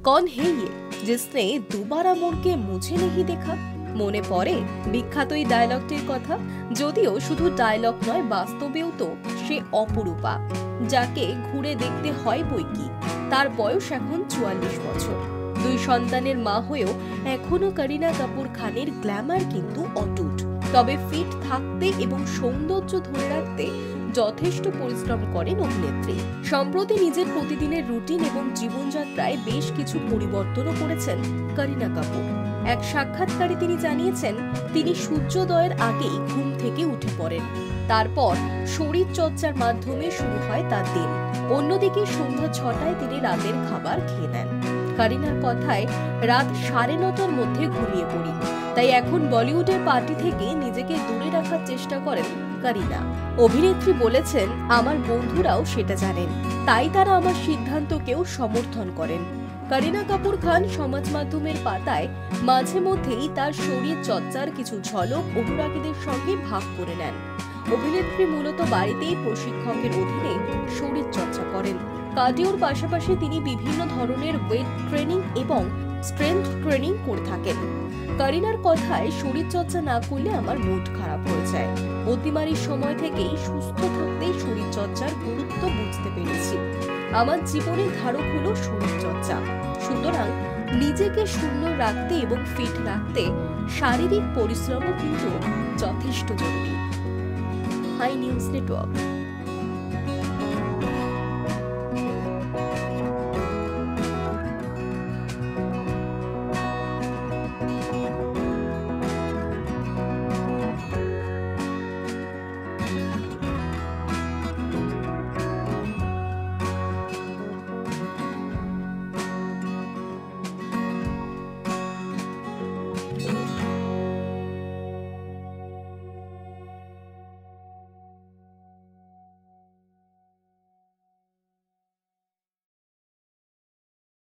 कौन है ये जिसने दोबारा मुड़के मुझे नहीं देखा। মনে পড়ে বিখ্যাত এই ডায়লগটির কথা। যদিও শুধু ডায়লগ নয়, বাস্তবেও তো সে অপরূপা, যাকে ঘুরে দেখতে হয় বইকি। তার বয়স এখন 44 বছর। 2 সন্তানের মা হয়েও এখনো করিনা কাপুর খানের গ্ল্যামার কিন্তু অটুট। তবে ফিট থাকতে এবং সৌন্দর্য ধরে রাখতে যথেষ্ট পরিশ্রম করেন অভিনেত্রী। সম্প্রতি নিজের প্রতিদিনের রুটিন এবং জীবনযাত্রায় বেশ কিছু পরিবর্তনও করেছেন করিনা কাপুর। এক সাক্ষাৎকারে তিনি জানিয়েছেন, তিনি সূর্যোদয়ের আগেই ঘুম থেকে উঠে পড়েন। তারপর শরীর চর্চার মাধ্যমে শুরু হয় তার দিন। অন্যদিকে সন্ধ্যা 6টায় তিনি রাতের খাবার খেয়ে নেন। করিনার কথায়, রাত 9:30টার মধ্যে ঘুমিয়ে পড়ি। তাই এখন বলিউডের পার্টি থেকে নিজেকে দূরে রাখার চেষ্টা করেন করিনা। অভিনেত্রী বলেছেন, আমার বন্ধুরাও সেটা জানেন, তাই তারা আমার সিদ্ধান্তকেও সমর্থন করেন। করিনা কাপুর খান সমাজ মাধ্যমের পাতায় মাঝে মধ্যেই তার শরীর চর্চার কিছু ঝলক অনুরাগীদের সঙ্গে ভাগ করে নেন। অভিনেত্রী মূলত বাড়িতেই প্রশিক্ষকের অধীনে শরীর চর্চা করেন। কার্ডিওর পাশাপাশি তিনি বিভিন্ন ধরনের ওয়েট ট্রেনিং এবং স্ট্রেংথ ট্রেনিং করে থাকেন। করিনার কথায়, শরীর চর্চা না করলে আমার মুড খারাপ হয়ে যায়। অতিমারির সময় থেকেই সুস্থ থাকতে শরীর চর্চার গুরুত্ব বুঝতে পেরেছি। আমার জীবনের ধারক হলো শরীর চর্চা। সুতরাং নিজেকে সুন্দর রাখতে এবং ফিট রাখতে শারীরিক পরিশ্রমও কিন্তু যথেষ্ট জরুরি। Hi News network.